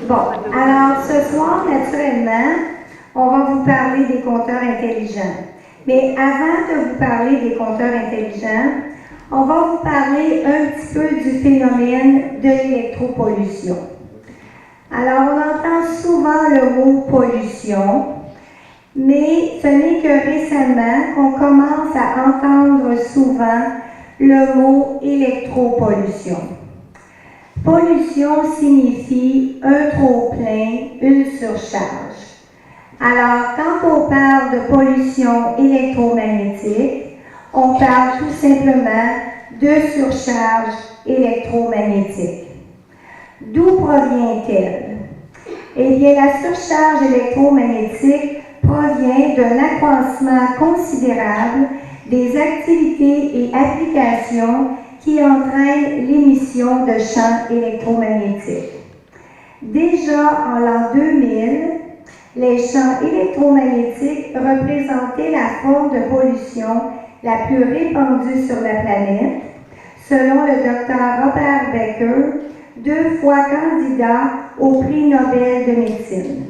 Bon, alors ce soir, naturellement, on va vous parler des compteurs intelligents. Mais avant de vous parler des compteurs intelligents, on va vous parler un petit peu du phénomène de l'électropollution. Alors, on entend souvent le mot pollution, mais ce n'est que récemment qu'on commence à entendre souvent le mot électropollution. Pollution signifie un trop-plein, une surcharge. Alors, quand on parle de pollution électromagnétique, on parle tout simplement de surcharge électromagnétique. D'où provient-elle? Eh bien, la surcharge électromagnétique provient d'un accroissement considérable des activités et applications qui entraînent l'émission de champs électromagnétiques. Déjà en l'an 2000, les champs électromagnétiques représentaient la forme de pollution la plus répandue sur la planète, selon le Dr Robert Becker, 2 fois candidat au prix Nobel de médecine.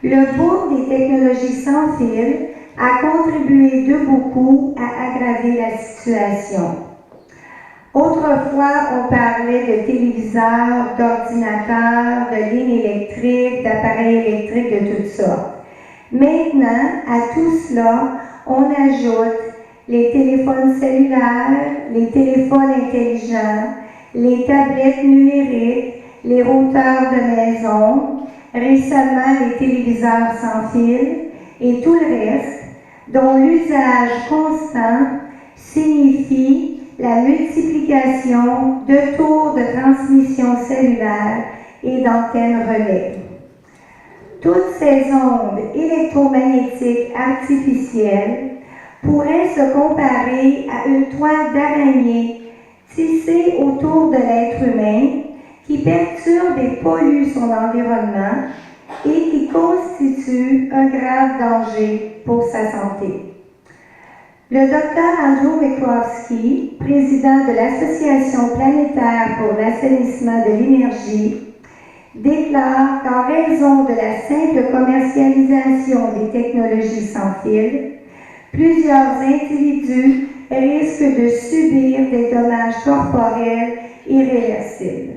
Le boom des technologies sans fil a contribué de beaucoup à aggraver la situation. Autrefois, on parlait de téléviseurs, d'ordinateurs, de lignes électriques, d'appareils électriques, de tout ça. Maintenant, à tout cela, on ajoute les téléphones cellulaires, les téléphones intelligents, les tablettes numériques, les routeurs de maison, récemment les téléviseurs sans fil et tout le reste, dont l'usage constant signifie la multiplication de tours de transmission cellulaire et d'antennes relais. Toutes ces ondes électromagnétiques artificielles pourraient se comparer à une toile d'araignée tissée autour de l'être humain qui perturbe et pollue son environnement et qui constitue un grave danger pour sa santé. Le Dr Andrew Wieckowski, président de l'Association planétaire pour l'assainissement de l'énergie, déclare qu'en raison de la simple commercialisation des technologies sans fil, plusieurs individus risquent de subir des dommages corporels irréversibles.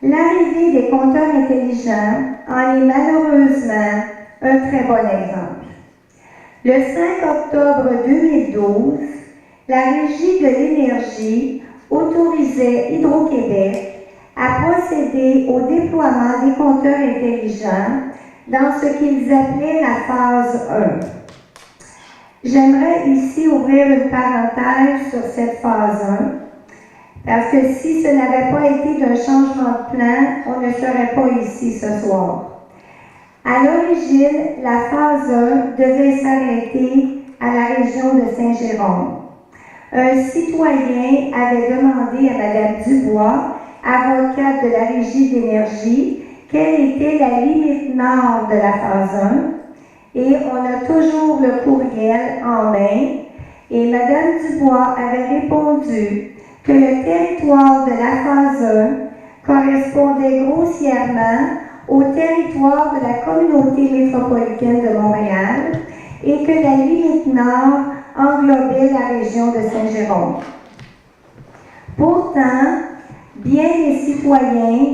L'arrivée des compteurs intelligents en est malheureusement un très bon exemple. Le 5 octobre 2012, la Régie de l'énergie autorisait Hydro-Québec à procéder au déploiement des compteurs intelligents dans ce qu'ils appelaient la phase 1. J'aimerais ici ouvrir une parenthèse sur cette phase 1, parce que si ce n'avait pas été d'un changement de plan, on ne serait pas ici ce soir. À l'origine, la phase 1 devait s'arrêter à la région de Saint-Jérôme. Un citoyen avait demandé à Mme Dubois, avocate de la Régie d'énergie, quelle était la limite nord de la phase 1, et on a toujours le courriel en main, et Mme Dubois avait répondu que le territoire de la phase 1 correspondait grossièrement au territoire de la communauté métropolitaine de Montréal et que la limite nord englobait la région de Saint-Jérôme. Pourtant, bien des citoyens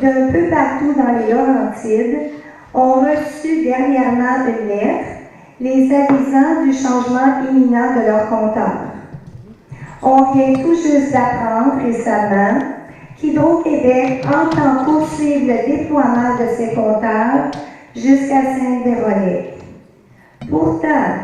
d'un peu partout dans les Laurentides ont reçu dernièrement une lettre les avisant du changement imminent de leur compteur. On vient tout juste d'apprendre récemment qu'Hydro-Québec entend poursuivre le déploiement de ses compteurs jusqu'à Sainte-Véronique. Pourtant,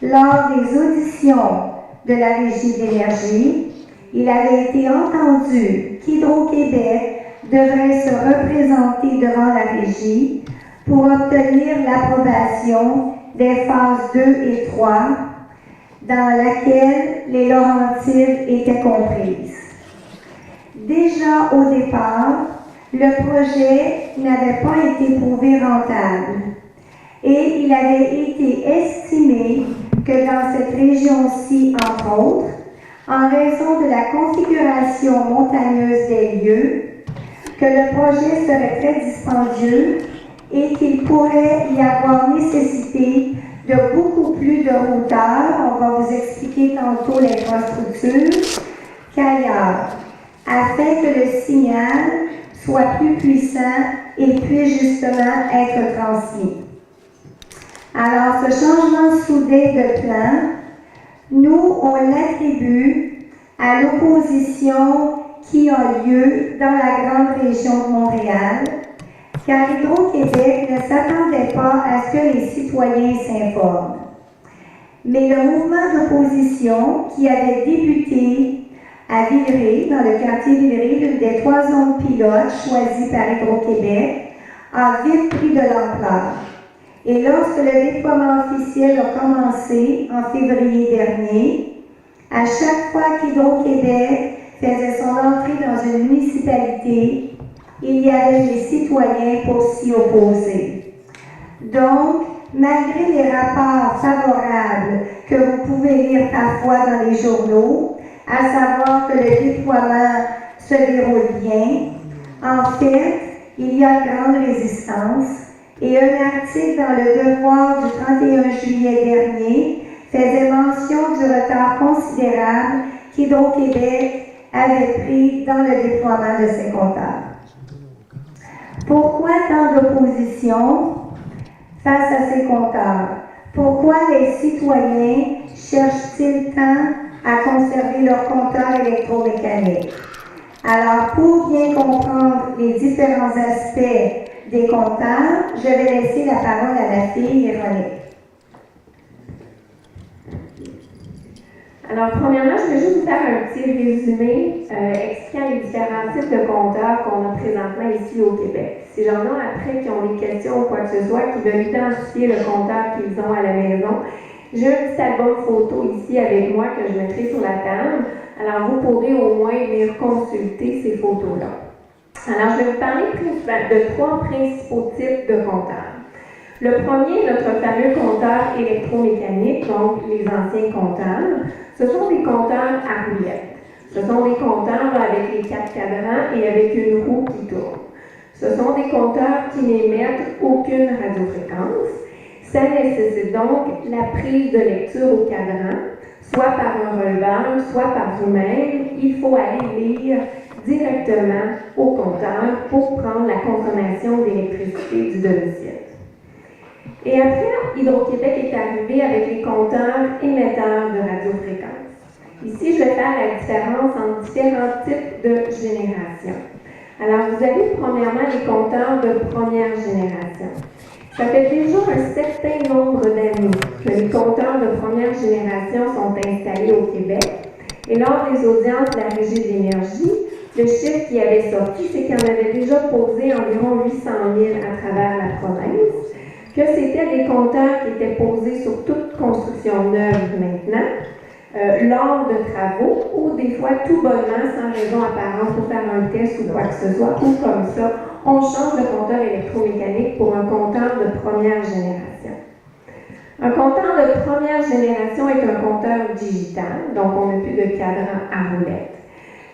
lors des auditions de la Régie d'énergie, il avait été entendu qu'Hydro-Québec devrait se représenter devant la Régie pour obtenir l'approbation des phases 2 et 3 dans laquelle les Laurentides étaient comprises. Déjà au départ, le projet n'avait pas été prouvé rentable et il avait été estimé que dans cette région-ci, entre autres, en raison de la configuration montagneuse des lieux, que le projet serait très dispendieux et qu'il pourrait y avoir nécessité de beaucoup plus de routeurs, on va vous expliquer tantôt l'infrastructure, qu'ailleurs, afin que le signal soit plus puissant et puisse justement être transmis. Alors, ce changement soudain de plan, nous, on l'attribue à l'opposition qui a lieu dans la grande région de Montréal, car Hydro-Québec ne s'attendait pas à ce que les citoyens s'informent. Mais le mouvement d'opposition qui avait débuté à Villeray, dans le quartier Villeray, l'une des 3 zones pilotes choisies par Hydro-Québec, a vite pris de l'ampleur. Et lorsque le déploiement officiel a commencé en février dernier, à chaque fois qu'Hydro-Québec faisait son entrée dans une municipalité, il y avait des citoyens pour s'y opposer. Donc, malgré les rapports favorables que vous pouvez lire parfois dans les journaux, à savoir que le déploiement se déroule bien, en fait, il y a une grande résistance et un article dans le Devoir du 31 juillet dernier faisait mention du retard considérable qu'Hydro-Québec avait pris dans le déploiement de ses compteurs. Pourquoi tant d'opposition face à ces compteurs? Pourquoi les citoyens cherchent-ils tant à conserver leurs compteurs électromécaniques? Alors, pour bien comprendre les différents aspects des compteurs, je vais laisser la parole à ma fille Véronique. Alors, premièrement, je vais juste vous faire un petit résumé expliquant les différents types de compteurs qu'on a présentement ici au Québec. Si j'en ai après qui ont des questions ou quoi que ce soit, qui veulent identifier le compteur qu'ils ont à la maison, j'ai un petit album photo ici avec moi que je mettrai sur la table. Alors, vous pourrez au moins venir consulter ces photos-là. Alors, je vais vous parler de 3 principaux types de compteurs. Le premier, notre fameux compteur électromécanique, donc les anciens compteurs, ce sont des compteurs à roulettes. Ce sont des compteurs avec les 4 cadrans et avec une roue qui tourne. Ce sont des compteurs qui n'émettent aucune radiofréquence. Ça nécessite donc la prise de lecture au cadran, soit par un releveur, soit par vous-même. Il faut aller lire directement au compteur pour prendre la consommation d'électricité du domicile. Et après, Hydro-Québec est arrivé avec les compteurs émetteurs de radiofréquence. Ici, je vais faire la différence entre différents types de génération. Alors, vous avez premièrement les compteurs de première génération. Ça fait déjà un certain nombre d'années que les compteurs de première génération sont installés au Québec. Et lors des audiences de la Régie de l'énergie, le chiffre qui avait sorti, c'est qu'il y en avait déjà posé environ 800 000 à travers la province, que c'était des compteurs qui étaient posés sur toute construction neuve maintenant, lors de travaux, ou des fois tout bonnement, sans raison apparente, pour faire un test ou quoi que ce soit, ou comme ça, on change de compteur électromécanique pour un compteur de première génération. Un compteur de première génération est un compteur digital, donc on n'a plus de cadran à roulettes.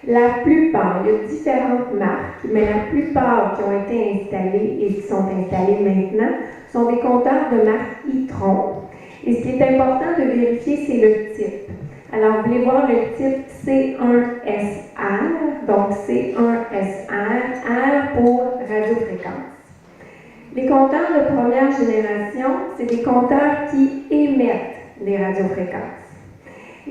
La plupart, il y a différentes marques, mais la plupart qui ont été installées et qui sont installées maintenant sont des compteurs de marque e-tron. Et ce qui est important de vérifier, c'est le type. Alors, vous voulez voir le type C1SR, donc C1SR, R pour radiofréquence. Les compteurs de première génération, c'est des compteurs qui émettent des radiofréquences.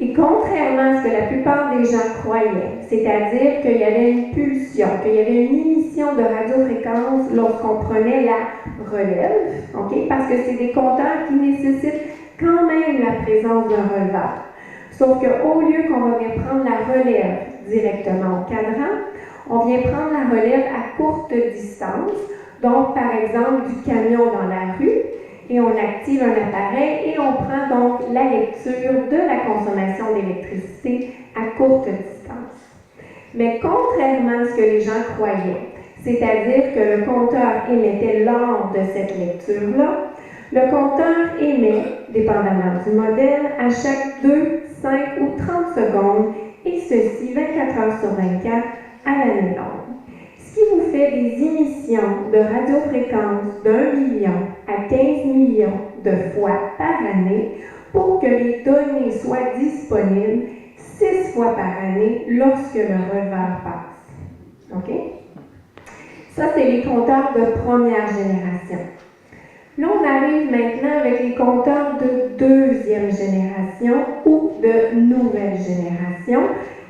Et contrairement à ce que la plupart des gens croyaient, c'est-à-dire qu'il y avait une pulsion, qu'il y avait une émission de radiofréquence lorsqu'on prenait la relève, okay? Parce que c'est des compteurs qui nécessitent quand même la présence d'un releveur. Sauf qu'au lieu qu'on va venir prendre la relève directement au cadran, on vient prendre la relève à courte distance, donc par exemple du camion dans la rue, et on active un appareil et on prend donc la lecture de la consommation d'électricité à courte distance. Mais contrairement à ce que les gens croyaient, c'est-à-dire que le compteur émettait lors de cette lecture-là, le compteur émet, dépendamment du modèle, à chaque 2, 5 ou 30 secondes, et ceci 24 heures sur 24 à l'année longue. ce qui vous fait des émissions de radiofréquence d'1 million à 15 millions de fois par année pour que les données soient disponibles 6 fois par année lorsque le releveur passe. OK? Ça, c'est les compteurs de première génération. Là, on arrive maintenant avec les compteurs de deuxième génération ou de nouvelle génération,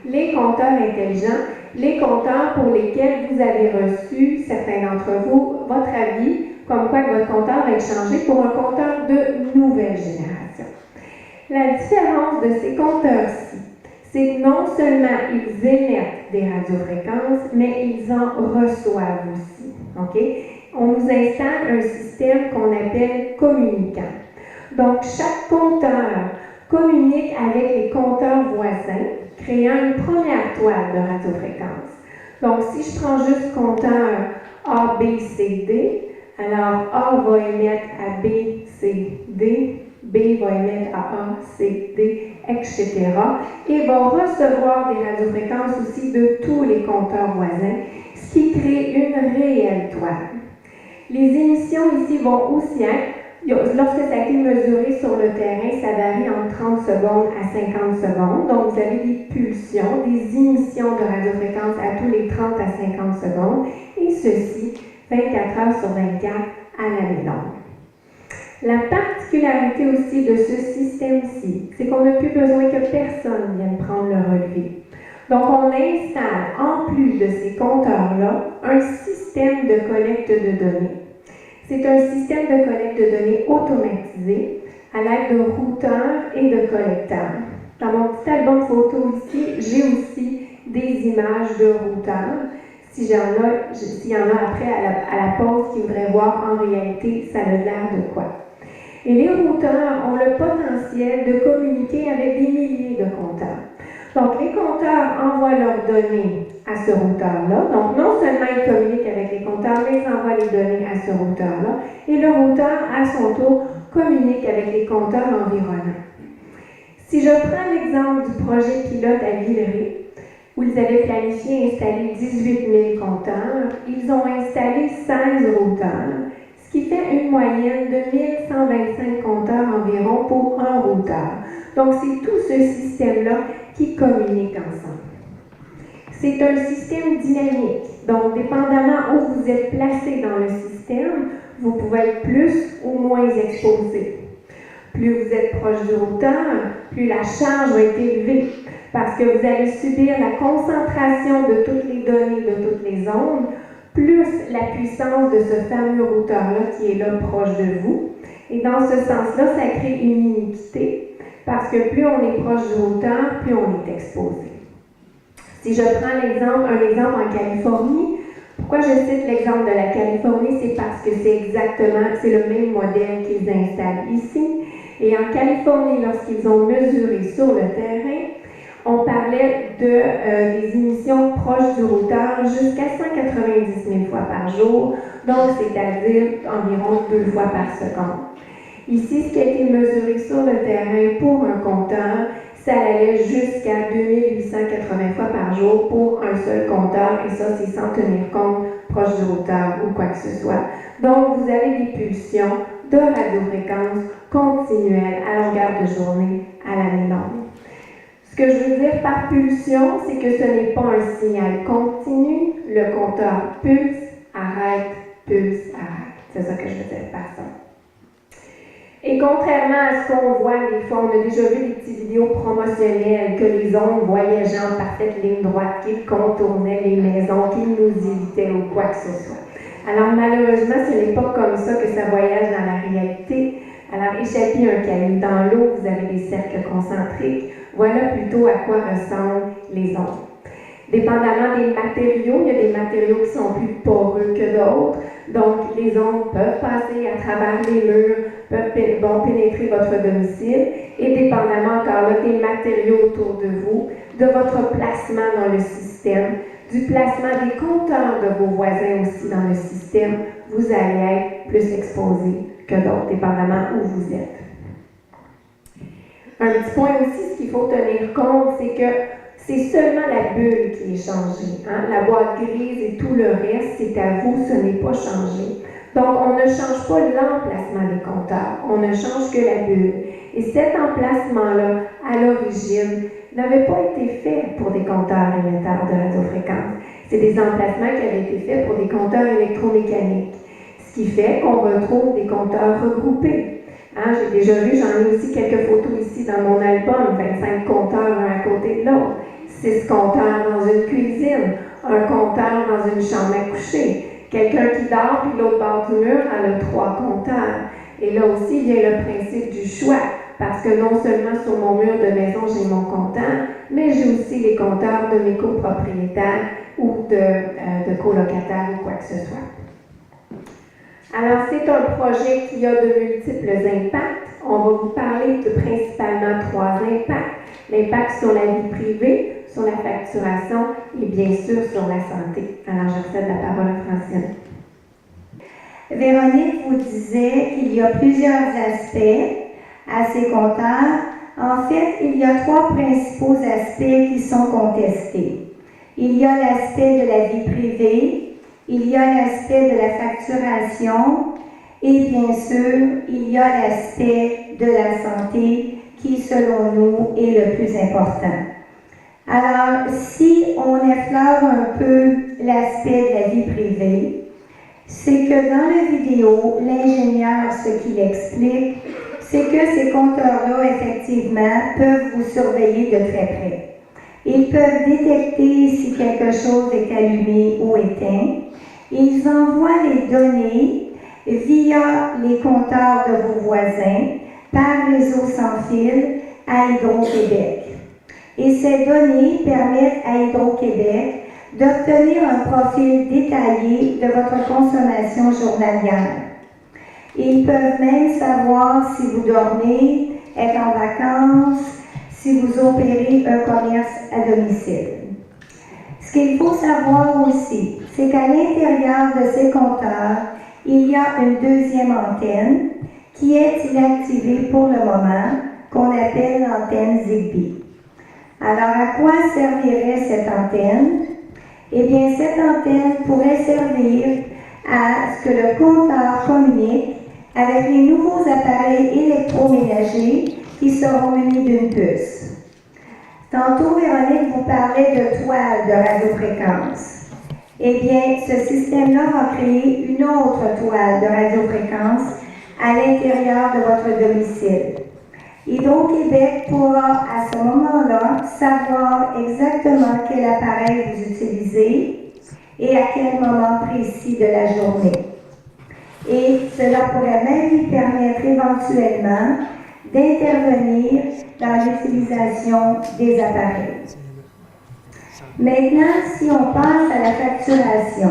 les compteurs intelligents, les compteurs pour lesquels vous avez reçu, certains d'entre vous, votre avis, comme quoi que votre compteur va être changé pour un compteur de nouvelle génération. La différence de ces compteurs-ci, c'est que non seulement ils émettent des radiofréquences, mais ils en reçoivent aussi. OK? On nous installe un système qu'on appelle communicant. Donc, chaque compteur communique avec les compteurs voisins, créant une première toile de radiofréquence. Donc, si je prends juste compteur A, B, C, D, alors A va émettre à B, C, D, B va émettre à A, C, D, etc. Et va recevoir des radiofréquences aussi de tous les compteurs voisins, ce qui crée une réelle toile. Les émissions ici vont aussi être, lorsque ça a été mesuré sur le terrain, ça varie entre 30 secondes à 50 secondes. Donc, vous avez des pulsions, des émissions de radiofréquence à tous les 30 à 50 secondes, et ceci 24 heures sur 24 à l'année longue. La particularité aussi de ce système-ci, c'est qu'on n'a plus besoin que personne vienne prendre le relevé. Donc, on installe, en plus de ces compteurs-là, un système de collecte de données. C'est un système de collecte de données automatisé à l'aide de routeurs et de collecteurs. Dans mon petit album photo ici, j'ai aussi des images de routeurs. S'il y en a après à la pause qui voudraient voir en réalité, ça a l'air de quoi. Et les routeurs ont le potentiel de communiquer avec des milliers de compteurs. Donc, les compteurs envoient leurs données à ce routeur-là. Donc, non seulement ils communiquent avec les compteurs, mais ils envoient les données à ce routeur-là. Et le routeur, à son tour, communique avec les compteurs environnants. Si je prends l'exemple du projet pilote à Villeray, où ils avaient planifié installer 18 000 compteurs, ils ont installé 16 routeurs, ce qui fait une moyenne de 1125 compteurs environ pour un routeur. Donc, c'est tout ce système-là qui communique ensemble. C'est un système dynamique. Donc, dépendamment où vous êtes placé dans le système, vous pouvez être plus ou moins exposé. Plus vous êtes proche du routeur, plus la charge va être élevée parce que vous allez subir la concentration de toutes les données de toutes les ondes, plus la puissance de ce fameux routeur-là qui est là proche de vous. Et dans ce sens-là, ça crée une iniquité parce que plus on est proche du routeur, plus on est exposé. Si je prends un exemple en Californie, pourquoi je cite l'exemple de la Californie, c'est parce que c'est le même modèle qu'ils installent ici. Et en Californie, lorsqu'ils ont mesuré sur le terrain, on parlait des émissions proches du routeur jusqu'à 190 000 fois par jour, donc c'est-à-dire environ 2 fois par seconde. Ici, ce qui a été mesuré sur le terrain pour un compteur, ça allait jusqu'à 2880 fois par jour pour un seul compteur, et ça, c'est sans tenir compte proche du routeur ou quoi que ce soit. Donc, vous avez des pulsions de radiofréquence continuelles à longueur de journée à l'année longue. Ce que je veux dire par pulsion, c'est que ce n'est pas un signal continu. Le compteur pulse, arrête, pulse, arrête. C'est ça que je veux dire par ça. Et contrairement à ce qu'on voit des fois, on a déjà vu des petites vidéos promotionnelles que les ondes voyageaient en parfaite ligne droite, qui contournaient les maisons, qui nous évitaient ou quoi que ce soit. Alors malheureusement, ce n'est pas comme ça que ça voyage dans la réalité. Alors échappez un caillou dans l'eau, vous avez des cercles concentriques. Voilà plutôt à quoi ressemblent les ondes. Dépendamment des matériaux, il y a des matériaux qui sont plus poreux que d'autres. Donc, les ondes peuvent passer à travers les murs, vont pénétrer votre domicile. Et dépendamment encore là des matériaux autour de vous, de votre placement dans le système, du placement des compteurs de vos voisins aussi dans le système, vous allez être plus exposé que d'autres, dépendamment où vous êtes. Un petit point aussi, ce qu'il faut tenir compte, c'est que C'est seulement la bulle qui est changée. Hein? La boîte grise et tout le reste, c'est à vous, ce n'est pas changé. Donc, on ne change pas l'emplacement des compteurs, on ne change que la bulle. Et cet emplacement-là, à l'origine, n'avait pas été fait pour des compteurs émetteurs de radiofréquence. C'est des emplacements qui avaient été faits pour des compteurs électromécaniques. Ce qui fait qu'on retrouve des compteurs regroupés. Hein, j'ai déjà vu, j'en ai aussi quelques photos ici dans mon album, 25 compteurs un à côté de l'autre, 6 compteurs dans une cuisine, un compteur dans une chambre à coucher. Quelqu'un qui dort, puis l'autre bord du mur, elle a 3 compteurs. Et là aussi vient le principe du choix, parce que non seulement sur mon mur de maison, j'ai mon compteur, mais j'ai aussi les compteurs de mes copropriétaires ou de colocataires ou quoi que ce soit. Alors, c'est un projet qui a de multiples impacts. On va vous parler de principalement 3 impacts. L'impact sur la vie privée, sur la facturation et bien sûr sur la santé. Alors, je recède la parole à Francine. Véronique vous disait qu'il y a plusieurs aspects à ces compteurs. En fait, il y a 3 principaux aspects qui sont contestés. Il y a l'aspect de la vie privée, il y a l'aspect de la facturation et bien sûr, il y a l'aspect de la santé qui, selon nous, est le plus important. Alors, si on effleure un peu l'aspect de la vie privée, c'est que dans la vidéo, l'ingénieur, ce qu'il explique, c'est que ces compteurs-là, effectivement, peuvent vous surveiller de très près. Ils peuvent détecter si quelque chose est allumé ou éteint. Ils envoient les données via les compteurs de vos voisins par réseau sans fil à Hydro-Québec. Et ces données permettent à Hydro-Québec d'obtenir un profil détaillé de votre consommation journalière. Ils peuvent même savoir si vous dormez, êtes en vacances, si vous opérez un commerce à domicile. Ce qu'il faut savoir aussi, c'est qu'à l'intérieur de ces compteurs, il y a une deuxième antenne qui est inactivée pour le moment, qu'on appelle l'antenne Zigbee. Alors, à quoi servirait cette antenne? Eh bien, cette antenne pourrait servir à ce que le compteur communique avec les nouveaux appareils électroménagers qui seront munis d'une puce. Tantôt, Véronique vous parlait de toile de radiofréquence. Eh bien, ce système-là va créer une autre toile de radiofréquence à l'intérieur de votre domicile. Hydro-Québec pourra, à ce moment-là, savoir exactement quel appareil vous utilisez et à quel moment précis de la journée. Et cela pourrait même lui permettre éventuellement d'intervenir dans l'utilisation des appareils. Maintenant, si on passe à la facturation,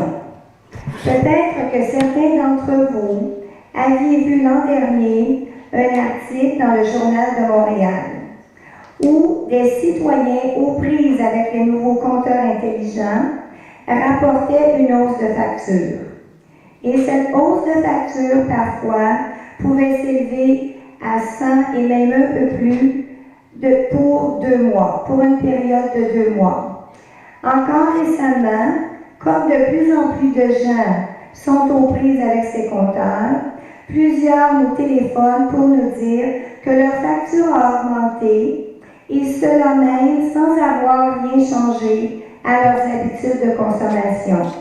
peut-être que certains d'entre vous aviez vu l'an dernier un article dans le Journal de Montréal où des citoyens aux prises avec les nouveaux compteurs intelligents rapportaient une hausse de facture. Et cette hausse de facture, parfois, pouvait s'élever à 100 et même un peu plus pour 2 mois, pour une période de 2 mois. Encore récemment, comme de plus en plus de gens sont aux prises avec ces compteurs, plusieurs nous téléphonent pour nous dire que leur facture a augmenté et cela même sans avoir rien changé à leurs habitudes de consommation.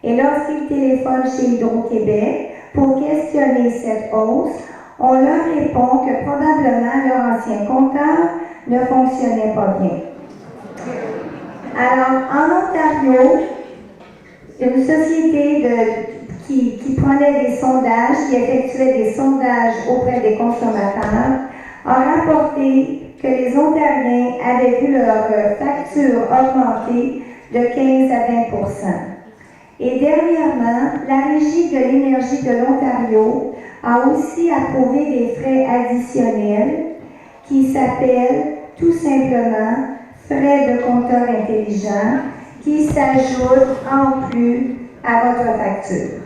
Et lorsqu'ils téléphonent chez Hydro-Québec pour questionner cette hausse, on leur répond que probablement leur ancien compteur ne fonctionnait pas bien. Alors, en Ontario, une société qui prenait des sondages, qui effectuait des sondages auprès des consommateurs, a rapporté que les Ontariens avaient vu leur facture augmenter de 15 à 20 %. Et dernièrement, la Régie de l'énergie de l'Ontario a aussi approuvé des frais additionnels qui s'appellent tout simplement frais de compteur intelligent qui s'ajoutent en plus à votre facture.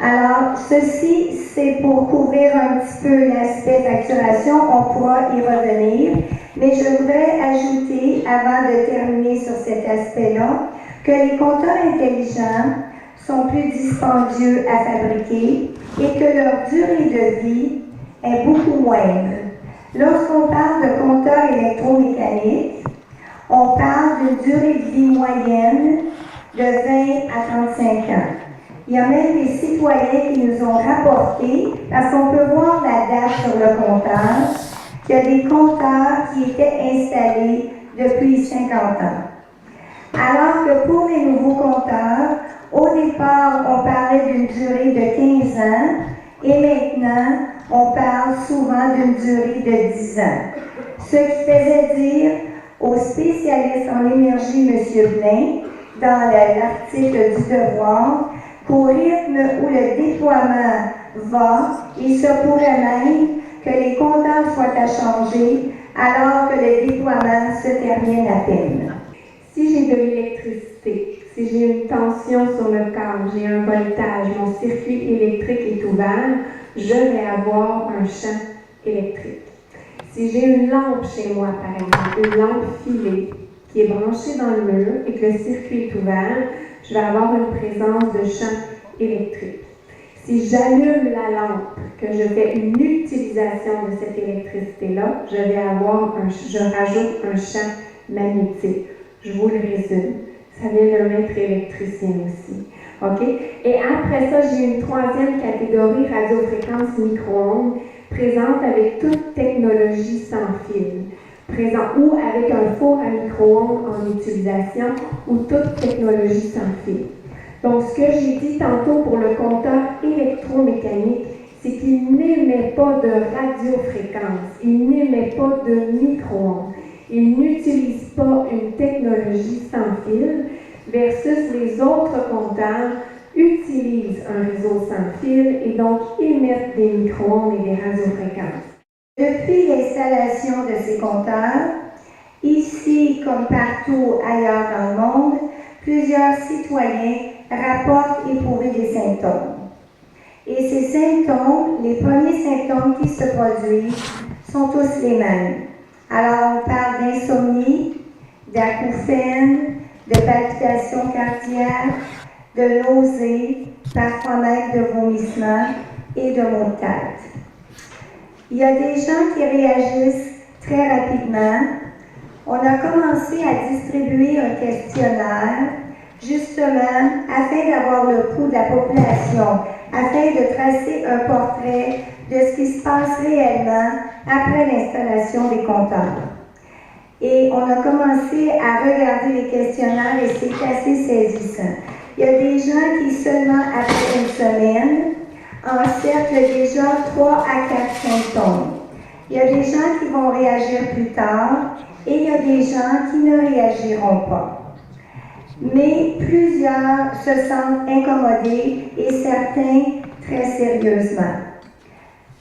Alors, ceci, c'est pour couvrir un petit peu l'aspect facturation, on pourra y revenir, Mais je voudrais ajouter, avant de terminer sur cet aspect-là, que les compteurs intelligents sont plus dispendieux à fabriquer et que leur durée de vie est beaucoup moindre. Lorsqu'on parle de compteurs électromécaniques, on parle d'une durée de vie moyenne de 20 à 35 ans. Il y a même des citoyens qui nous ont rapporté, parce qu'on peut voir la date sur le compteur, qu'il y a des compteurs qui étaient installés depuis 50 ans. Alors que pour les nouveaux compteurs, au départ, on parlait d'une durée de 15 ans et maintenant, on parle souvent d'une durée de 10 ans. Ce qui faisait dire au spécialiste en énergie, M. Blain, dans l'article du Devoir, qu'au rythme où le déploiement va, il se pourrait même que les compteurs soient à changer alors que le déploiement se termine à peine. Si j'ai de l'électricité, si j'ai une tension sur le câble, j'ai un voltage, mon circuit électrique est ouvert, je vais avoir un champ électrique. Si j'ai une lampe chez moi, par exemple, une lampe filée qui est branchée dans le mur et que le circuit est ouvert, je vais avoir une présence de champ électrique. Si j'allume la lampe, que je fais une utilisation de cette électricité-là, je rajoute un champ magnétique. Je vous le résume. Ça vient d'un maître électricien aussi. OK? Et après ça, j'ai une troisième catégorie, radiofréquence micro-ondes, présente avec toute technologie sans fil. Présent ou avec un four à micro-ondes en utilisation ou toute technologie sans fil. Donc, ce que j'ai dit tantôt pour le compteur électromécanique, c'est qu'il n'émet pas de radiofréquence, il n'émet pas de micro-ondes. Il n'utilise pas une technologie sans fil versus les autres compteurs utilisent un réseau sans fil et donc émettent des micro-ondes et des radiofréquences. Depuis l'installation de ces compteurs, ici comme partout ailleurs dans le monde, plusieurs citoyens rapportent éprouver des symptômes. Et ces symptômes, les premiers symptômes qui se produisent, sont tous les mêmes. Alors, on parle d'insomnie, d'acouphènes, de palpitations cardiaques, de nausées, parfois même de vomissements et de maux de tête. Il y a des gens qui réagissent très rapidement. On a commencé à distribuer un questionnaire, justement, afin d'avoir le pouls de la population, afin de tracer un portrait de ce qui se passe réellement après l'installation des compteurs. Et on a commencé à regarder les questionnaires et c'est assez saisissant. Il y a des gens qui, seulement après une semaine, encerclent déjà 3 à 4 symptômes. Il y a des gens qui vont réagir plus tard et il y a des gens qui ne réagiront pas. Mais plusieurs se sentent incommodés et certains très sérieusement.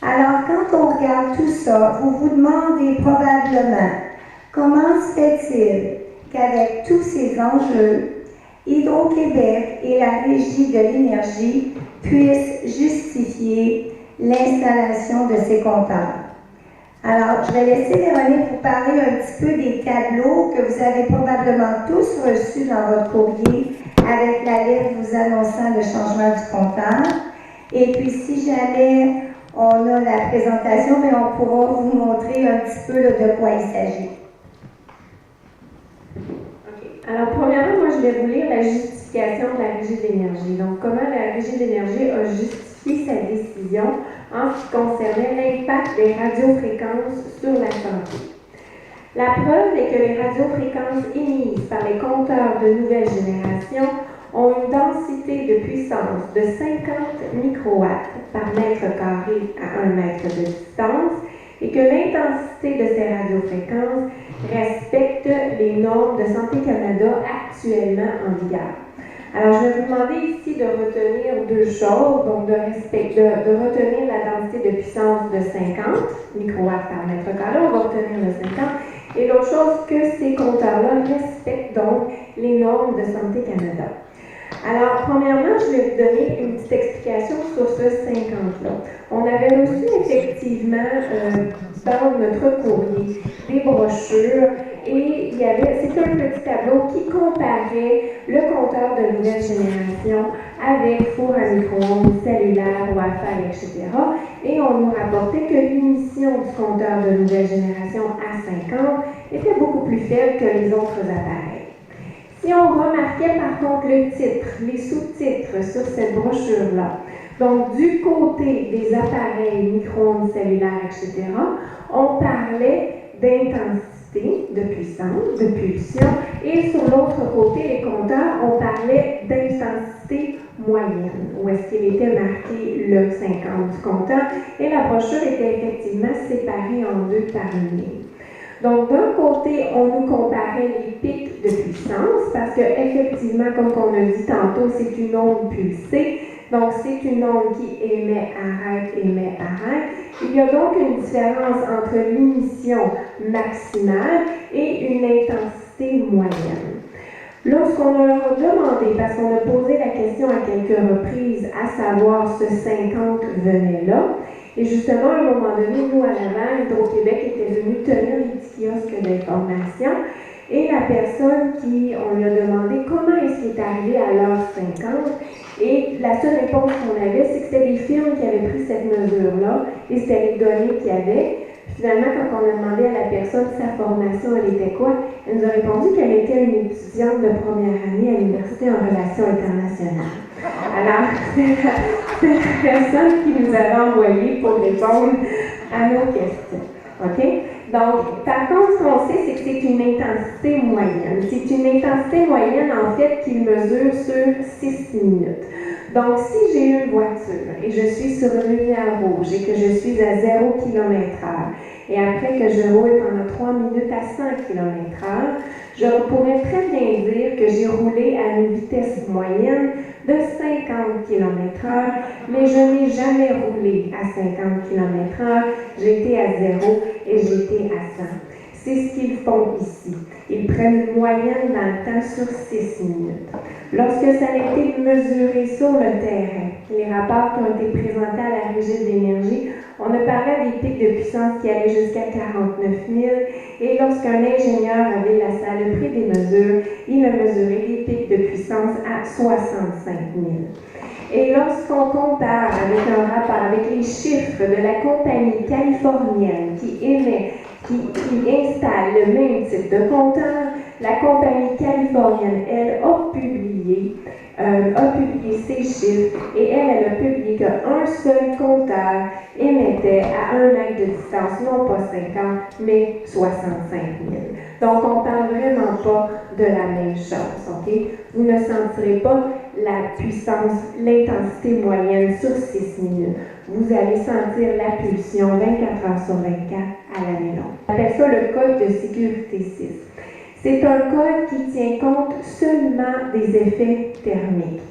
Alors, quand on regarde tout ça, vous vous demandez probablement comment se fait-il qu'avec tous ces enjeux, Hydro-Québec et la Régie de l'énergie puissent justifier l'installation de ces compteurs. Alors, je vais laisser Véronique vous parler un petit peu des tableaux que vous avez probablement tous reçus dans votre courrier avec la lettre vous annonçant le changement du compteur. Et puis, si jamais on a la présentation, mais on pourra vous montrer un petit peu de quoi il s'agit. Alors, premièrement, moi, je vais vous lire la justification de la Régie de l'énergie. Donc, comment la Régie de l'énergie a justifié sa décision en ce qui concernait l'impact des radiofréquences sur la santé. La preuve est que les radiofréquences émises par les compteurs de nouvelle génération ont une densité de puissance de 50 microwatts par mètre carré à 1 mètre de distance et que l'intensité de ces radiofréquences respecte les normes de Santé Canada actuellement en vigueur. Alors, je vais vous demander ici de retenir deux choses, donc de retenir la densité de puissance de 50 microwatts par mètre carré, on va retenir le 50, et l'autre chose, que ces compteurs-là respectent donc les normes de Santé Canada. Alors, premièrement, je vais vous donner une petite explication sur ce 50-là. On avait reçu effectivement dans notre courrier des brochures et c'était un petit tableau qui comparait le compteur de nouvelle génération avec four à micro-ondes, cellulaire, Wi-Fi, etc. Et on nous rapportait que l'émission du compteur de nouvelle génération A50 était beaucoup plus faible que les autres appareils. Si on remarquait par contre le titre, les sous-titres sur cette brochure-là, donc du côté des appareils micro-ondes cellulaires, etc., on parlait d'intensité, de puissance, de pulsion, et sur l'autre côté, les compteurs, on parlait d'intensité moyenne, où est-ce qu'il était marqué le 50 du compteur, et la brochure était effectivement séparée en deux par une ligne. Donc, d'un côté, on nous comparait les pics de puissance, parce qu'effectivement, comme on a dit tantôt, c'est une onde pulsée. Donc, c'est une onde qui émet, arrête, émet, arrête. Il y a donc une différence entre l'émission maximale et une intensité moyenne. Lorsqu'on leur a demandé, parce qu'on a posé la question à quelques reprises, à savoir ce 50 venait là, et justement, à un moment donné, nous, à Laval, Hydro-Québec était venu tenir les petits kiosques d'information, et la personne on lui a demandé comment est-ce qu'il est arrivé à l'heure 50, et la seule réponse qu'on avait, c'est que c'était des firmes qui avaient pris cette mesure-là, et c'était les données qu'il y avait. Finalement, quand on a demandé à la personne sa formation, elle était quoi, elle nous a répondu qu'elle était une étudiante de première année à l'Université en relations internationales. Alors, c'est la personne qui nous avait envoyé pour répondre à nos questions. OK? Donc, par contre, ce qu'on sait, c'est que c'est une intensité moyenne. C'est une intensité moyenne, en fait, qui mesure sur 6 minutes. Donc, si j'ai une voiture et je suis sur une lumière rouge et que je suis à 0 km/h et après que je roule pendant 3 minutes à 100 km/h, je pourrais très bien dire que j'ai roulé à une vitesse moyenne de 50 km/h, mais je n'ai jamais roulé à 50 km/h. J'étais à 0 et j'étais à 100. C'est ce qu'ils font ici. Ils prennent une moyenne dans le temps sur 6 minutes. Lorsque ça a été mesuré sur le terrain, les rapports qui ont été présentés à la Régie de l'énergie, on a parlé des pics de puissance qui allaient jusqu'à 49 000, et lorsqu'un ingénieur avait la salle prix des mesures, il a mesuré des pics de puissance à 65 000. Et lorsqu'on compare avec un rapport, avec les chiffres de la compagnie californienne qui installe le même type de compteur, la compagnie californienne, elle, a publié ses chiffres et elle a publié qu'un seul compteur émettait à 1 mètre de distance, non pas 50, mais 65 000. Donc, on ne parle vraiment pas de la même chose, OK? Vous ne sentirez pas la puissance, l'intensité moyenne sur 6 minutes. Vous allez sentir la pulsion 24 heures sur 24 à l'année longue. On appelle ça le code de sécurité 6. C'est un code qui tient compte seulement des effets thermiques.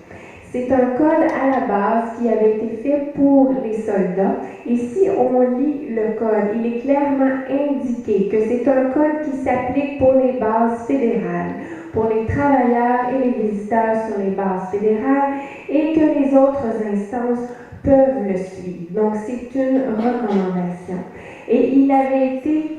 C'est un code à la base qui avait été fait pour les soldats. Et si on lit le code, il est clairement indiqué que c'est un code qui s'applique pour les bases fédérales, pour les travailleurs et les visiteurs sur les bases fédérales, et que les autres instances peuvent le suivre. Donc, c'est une recommandation. Et il avait été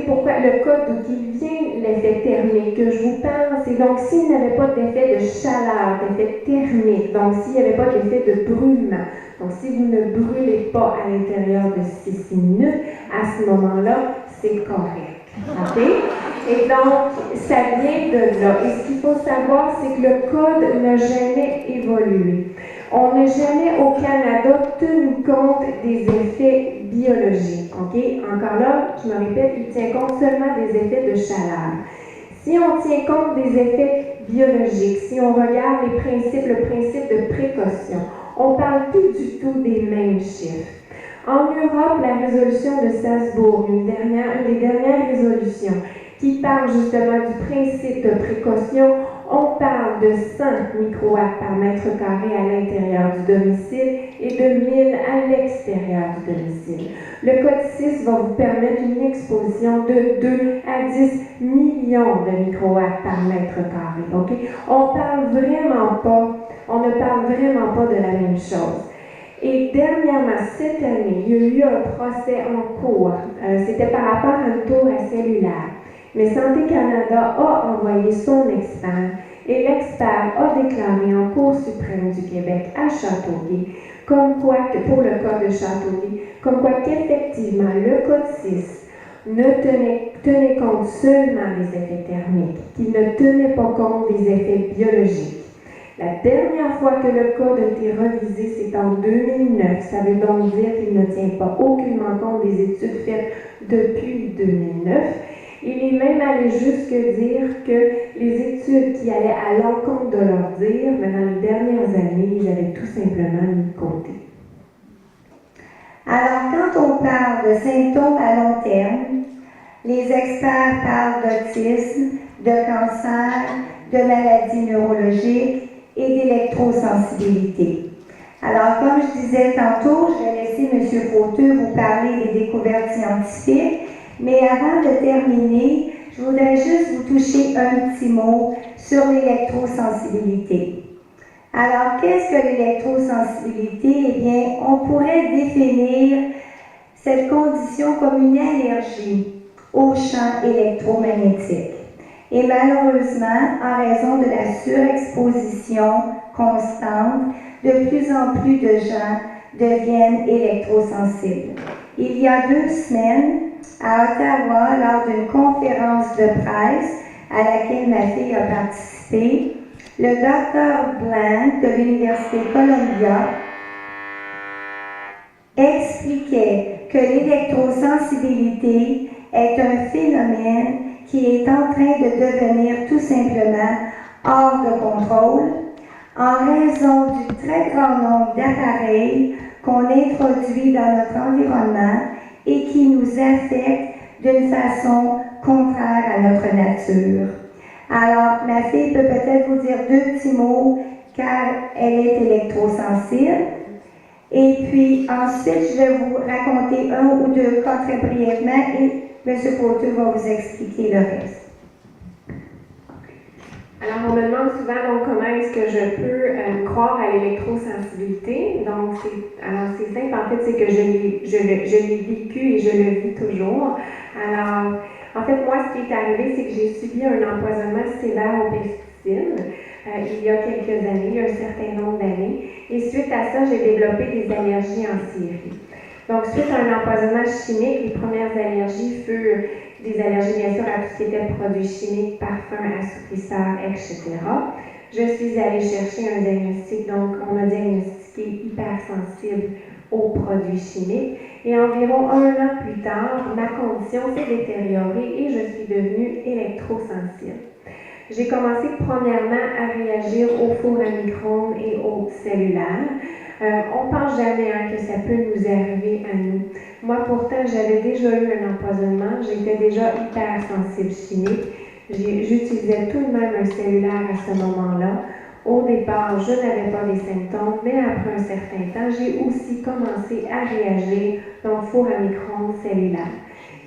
pourquoi le code d'où il vient, l'effet thermique que je vous parle, c'est donc s'il n'avait pas d'effet de chaleur, d'effet thermique, donc s'il n'y avait pas d'effet de brûlement, donc si vous ne brûlez pas à l'intérieur de 6 minutes, à ce moment-là, c'est correct. OK? Et donc, ça vient de là. Et ce qu'il faut savoir, c'est que le code n'a jamais évolué. On n'a jamais au Canada tenu compte des effets biologiques. OK? Encore là, je me répète, il tient compte seulement des effets de chaleur. Si on tient compte des effets biologiques, si on regarde le principe de précaution, on ne parle plus du tout des mêmes chiffres. En Europe, la résolution de Salzbourg, une des dernières résolutions, qui parle justement du principe de précaution, on parle de 100 microwatts par mètre carré à l'intérieur du domicile et de 1000 à l'extérieur du domicile. Le code 6 va vous permettre une exposition de 2 à 10 millions de microwatts par mètre carré. Okay? On ne parle vraiment pas de la même chose. Et dernièrement, cette année, il y a eu un procès en cours. C'était par rapport à une tour à cellulaire. Mais Santé Canada a envoyé son expert et l'expert a déclaré en Cour suprême du Québec à Châteauguay, comme quoi, pour le cas de Châteauguay, comme quoi qu'effectivement le Code 6 ne tenait compte seulement des effets thermiques, qu'il ne tenait pas compte des effets biologiques. La dernière fois que le code a été revisé, c'est en 2009. Ça veut donc dire qu'il ne tient pas aucunement compte des études faites depuis 2009. Il est même allé jusque dire que les études qui allaient à l'encontre de leur dire, mais dans les dernières années, ils avaient tout simplement mis de côté. Alors, quand on parle de symptômes à long terme, les experts parlent d'autisme, de cancer, de maladies neurologiques et d'électrosensibilité. Alors, comme je disais tantôt, je vais laisser M. Fauteux vous parler des découvertes scientifiques, mais avant de terminer, je voudrais juste vous toucher un petit mot sur l'électrosensibilité. Alors, qu'est-ce que l'électrosensibilité? Eh bien, on pourrait définir cette condition comme une allergie aux champs électromagnétiques. Et malheureusement, en raison de la surexposition constante, de plus en plus de gens deviennent électrosensibles. Il y a 2 semaines, à Ottawa, lors d'une conférence de presse à laquelle ma fille a participé, le Dr. Blank de l'Université Columbia expliquait que l'électrosensibilité est un phénomène qui est en train de devenir tout simplement hors de contrôle en raison du très grand nombre d'appareils qu'on introduit dans notre environnement et qui nous affectent d'une façon contraire à notre nature. Alors, ma fille peut peut-être vous dire 2 petits mots car elle est électrosensible. Et puis ensuite, je vais vous raconter 1 ou 2 cas très brièvement et M. Fauteux va vous expliquer le reste. Alors, on me demande souvent donc, comment est-ce que je peux croire à l'électrosensibilité. Donc, c'est simple, en fait, c'est que je l'ai vécu et je le vis toujours. Alors, en fait, moi, ce qui est arrivé, c'est que j'ai subi un empoisonnement sévère aux pesticides il y a quelques années, il y a un certain nombre d'années. Et suite à ça, j'ai développé des allergies en série. Donc, suite à un empoisonnement chimique, les premières allergies furent des allergies, bien sûr, à tout ce qui était produits chimiques, parfums, assouplisseurs, etc. Je suis allée chercher un diagnostic, donc on m'a diagnostiqué hypersensible aux produits chimiques. Et environ 1 an plus tard, ma condition s'est détériorée et je suis devenue électrosensible. J'ai commencé premièrement à réagir au four à micro-ondes et au cellulaire. On ne pense jamais que ça peut nous arriver à nous. Moi, pourtant, j'avais déjà eu un empoisonnement. J'étais déjà hypersensible chimique. J'utilisais tout de même un cellulaire à ce moment-là. Au départ, je n'avais pas des symptômes, mais après un certain temps, j'ai aussi commencé à réagir donc four à micro-ondes cellulaire.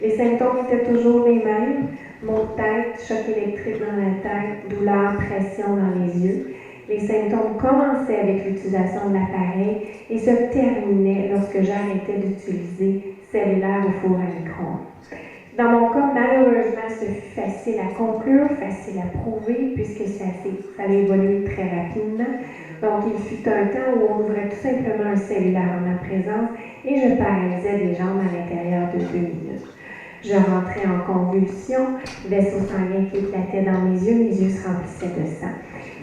Les symptômes étaient toujours les mêmes. Maux de tête, choc électrique dans la tête, douleur, pression dans les yeux. Les symptômes commençaient avec l'utilisation de l'appareil et se terminaient lorsque j'arrêtais d'utiliser cellulaire ou four à micro-ondes. Dans mon cas, malheureusement, ce fut facile à conclure, facile à prouver, puisque ça a évolué très rapidement. Donc, il fut un temps où on ouvrait tout simplement un cellulaire en ma présence et je paralysais les jambes à l'intérieur de 2 minutes. Je rentrais en convulsion, vaisseau sanguin qui éclatait dans mes yeux se remplissaient de sang.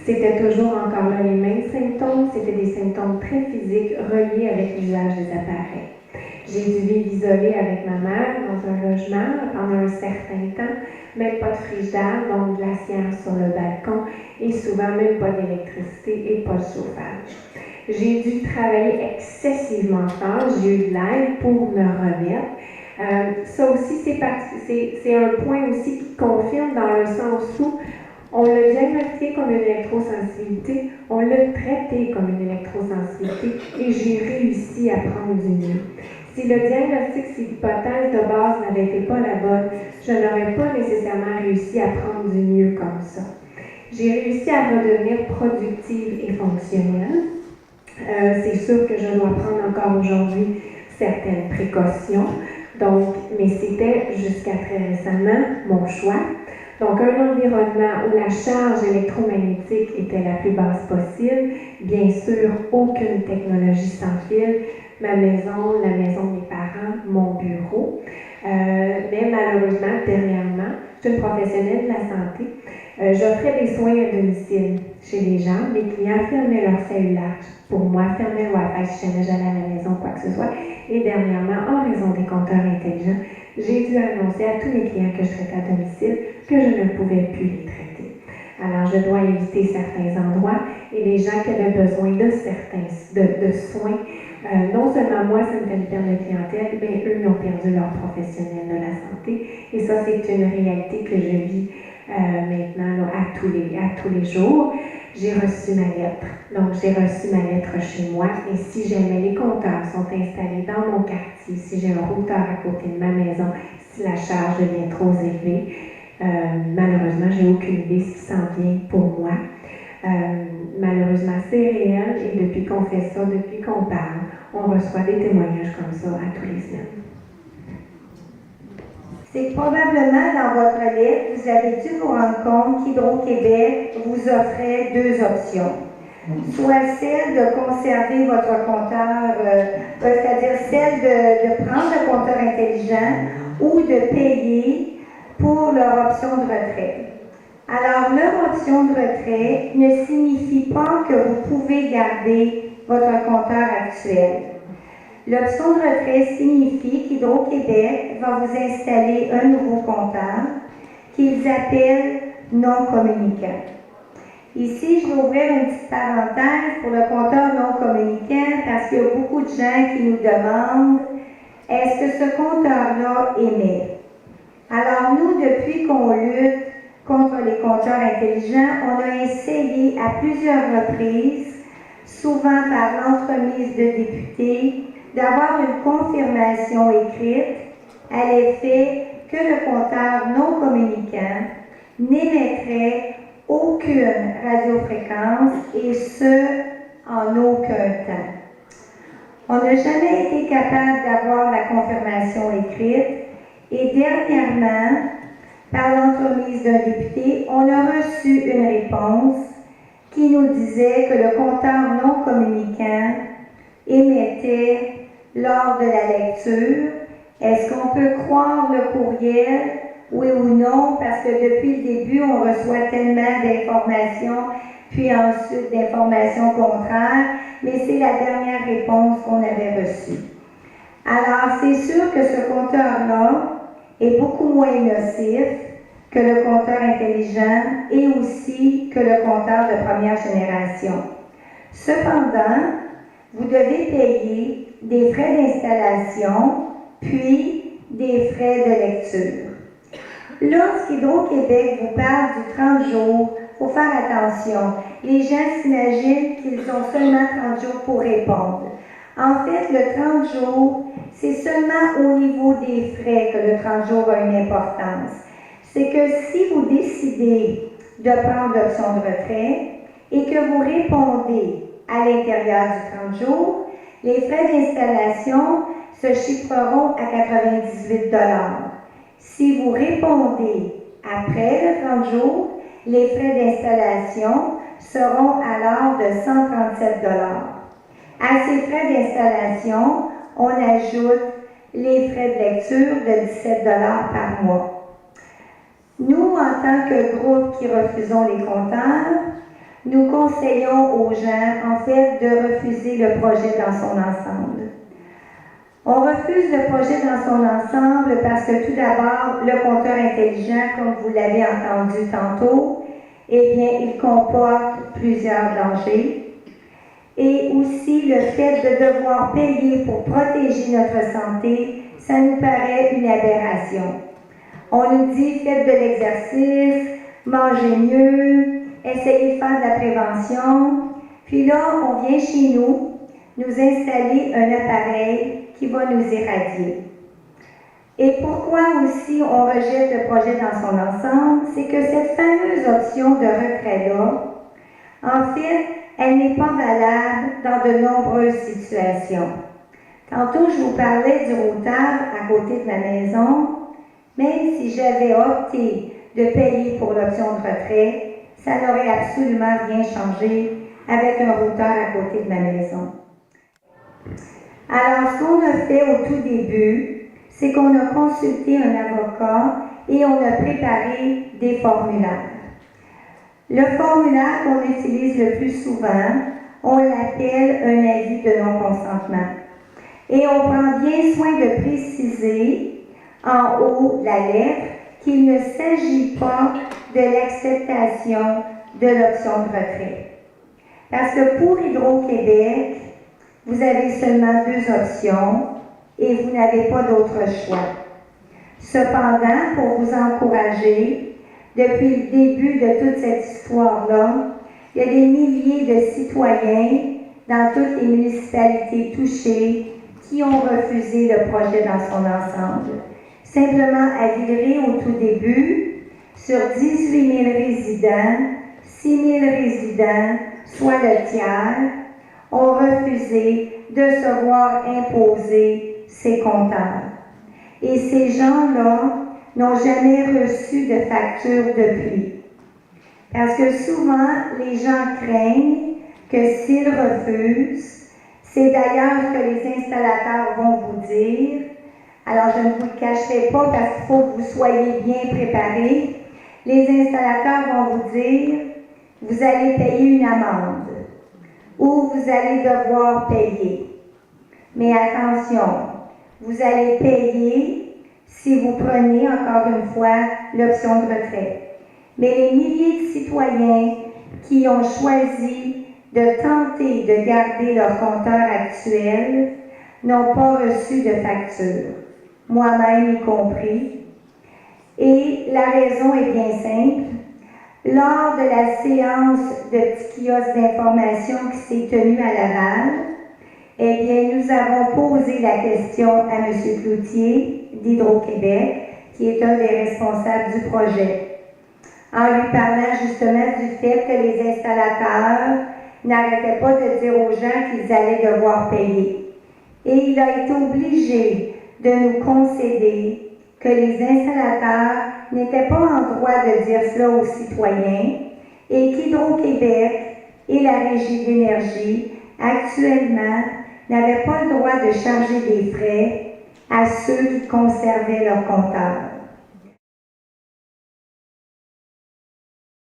C'était toujours encore là les mêmes symptômes, c'était des symptômes très physiques reliés avec l'usage des appareils. J'ai dû vivre isolée avec ma mère dans un logement pendant un certain temps, même pas de frigidaire, donc glacière sur le balcon et souvent même pas d'électricité et pas de chauffage. J'ai dû travailler excessivement fort, j'ai eu de l'aide pour me remettre. Ça aussi, c'est un point aussi qui confirme dans le sens où on l'a diagnostiqué comme une électrosensibilité, on l'a traité comme une électrosensibilité et j'ai réussi à prendre du mieux. Si le diagnostic, si l'hypothèse de base n'avait été pas la bonne, je n'aurais pas nécessairement réussi à prendre du mieux comme ça. J'ai réussi à redevenir productive et fonctionnelle. C'est sûr que je dois prendre encore aujourd'hui certaines précautions, donc, mais c'était jusqu'à très récemment mon choix. Donc, un environnement où la charge électromagnétique était la plus basse possible, bien sûr, aucune technologie sans fil, ma maison, la maison de mes parents, mon bureau. Mais malheureusement, dernièrement, je suis une professionnelle de la santé. J'offrais des soins à domicile chez les gens. Les clients fermaient leur cellulaire pour moi, fermaient le Wi-Fi si jamais j'allais à la maison, quoi que ce soit. Et dernièrement, en raison des compteurs intelligents, j'ai dû annoncer à tous mes clients que je traitais à domicile que je ne pouvais plus les traiter. Alors, je dois éviter certains endroits et les gens qui avaient besoin de certains de soins, non seulement moi, ça me fait une perte de clientèle, mais eux, ils ont perdu leur professionnel de la santé. Et ça, c'est une réalité que je vis maintenant là, à tous les jours. J'ai reçu ma lettre. Donc, j'ai reçu ma lettre chez moi. Et si jamais les compteurs sont installés dans mon quartier, si j'ai un routeur à côté de ma maison, si la charge devient trop élevée, malheureusement, j'ai aucune idée ce qui s'en vient pour moi. Malheureusement, c'est réel. Et depuis qu'on fait ça, depuis qu'on parle, on reçoit des témoignages comme ça à tous les semaines. C'est que probablement dans votre lettre, vous avez dû vous rendre compte qu'Hydro-Québec vous offrait deux options. Soit celle de conserver votre compteur, c'est-à-dire celle de prendre le compteur intelligent ou de payer pour leur option de retrait. Alors, leur option de retrait ne signifie pas que vous pouvez garder votre compteur actuel. L'option de retrait signifie qu'Hydro-Québec va vous installer un nouveau compteur qu'ils appellent non communicant. Ici, je vais ouvrir une petite parenthèse pour le compteur non communicant parce qu'il y a beaucoup de gens qui nous demandent est-ce que ce compteur-là émet? Alors, nous, depuis qu'on lutte contre les compteurs intelligents, on a essayé à plusieurs reprises, souvent par l'entremise de députés, d'avoir une confirmation écrite à l'effet que le compteur non communicant n'émettrait aucune radiofréquence et ce, en aucun temps. On n'a jamais été capable d'avoir la confirmation écrite et dernièrement, par l'entremise d'un député, on a reçu une réponse qui nous disait que le compteur non communicant émettait lors de la lecture. Est-ce qu'on peut croire le courriel? Oui ou non? Parce que depuis le début, on reçoit tellement d'informations, puis ensuite d'informations contraires, mais c'est la dernière réponse qu'on avait reçue. Alors, c'est sûr que ce compteur-là est beaucoup moins nocif que le compteur intelligent et aussi que le compteur de première génération. Cependant, vous devez payer des frais d'installation, puis des frais de lecture. Lorsqu'Hydro-Québec vous parle du 30 jours, il faut faire attention. Les gens s'imaginent qu'ils ont seulement 30 jours pour répondre. En fait, le 30 jours, c'est seulement au niveau des frais que le 30 jours a une importance. C'est que si vous décidez de prendre l'option de retrait et que vous répondez à l'intérieur du 30 jours, les frais d'installation se chiffreront à 98 $. Si vous répondez après le 30 jours, les frais d'installation seront alors de 137 $. À ces frais d'installation, on ajoute les frais de lecture de 17 $ par mois. Nous, en tant que groupe qui refusons les compteurs, nous conseillons aux gens, en fait, de refuser le projet dans son ensemble. On refuse le projet dans son ensemble parce que tout d'abord, le compteur intelligent, comme vous l'avez entendu tantôt, eh bien, il comporte plusieurs dangers. Et aussi le fait de devoir payer pour protéger notre santé, ça nous paraît une aberration. On nous dit faites de l'exercice, mangez mieux, essayez de faire de la prévention. Puis là, on vient chez nous installer un appareil qui va nous irradier. Et pourquoi aussi on rejette le projet dans son ensemble, c'est que cette fameuse option de retrait-là, en fait, elle n'est pas valable dans de nombreuses situations. Tantôt, je vous parlais du routard à côté de ma maison. Même si j'avais opté de payer pour l'option de retrait, ça n'aurait absolument rien changé avec un routeur à côté de ma maison. Alors, ce qu'on a fait au tout début, c'est qu'on a consulté un avocat et on a préparé des formulaires. Le formulaire qu'on utilise le plus souvent, on l'appelle un avis de non-consentement. Et on prend bien soin de préciser en haut de la lettre qu'il ne s'agit pas de l'acceptation de l'option de retrait. Parce que pour Hydro-Québec, vous avez seulement 2 options et vous n'avez pas d'autre choix. Cependant, pour vous encourager, depuis le début de toute cette histoire-là, il y a des milliers de citoyens dans toutes les municipalités touchées qui ont refusé le projet dans son ensemble. Simplement, à Villeray, au tout début, sur 18 000 résidents, 6 000 résidents, soit le tiers, ont refusé de se voir imposer ces compteurs. Et ces gens-là n'ont jamais reçu de facture depuis. Parce que souvent, les gens craignent que s'ils refusent, c'est d'ailleurs ce que les installateurs vont vous dire. Alors, je ne vous le cacherai pas parce qu'il faut que vous soyez bien préparés. Les installateurs vont vous dire, vous allez payer une amende ou vous allez devoir payer. Mais attention, vous allez payer si vous prenez, encore une fois, l'option de retrait. Mais les milliers de citoyens qui ont choisi de tenter de garder leur compteur actuel n'ont pas reçu de facture, moi-même y compris. Et la raison est bien simple. Lors de la séance de petit kiosque d'information qui s'est tenue à Laval, eh bien, nous avons posé la question à M. Cloutier d'Hydro-Québec, qui est un des responsables du projet, en lui parlant justement du fait que les installateurs n'arrêtaient pas de dire aux gens qu'ils allaient devoir payer. Et il a été obligé de nous concéder que les installateurs n'étaient pas en droit de dire cela aux citoyens et qu'Hydro-Québec et la Régie d'énergie, actuellement, n'avaient pas le droit de charger des frais à ceux qui conservaient leur compteur.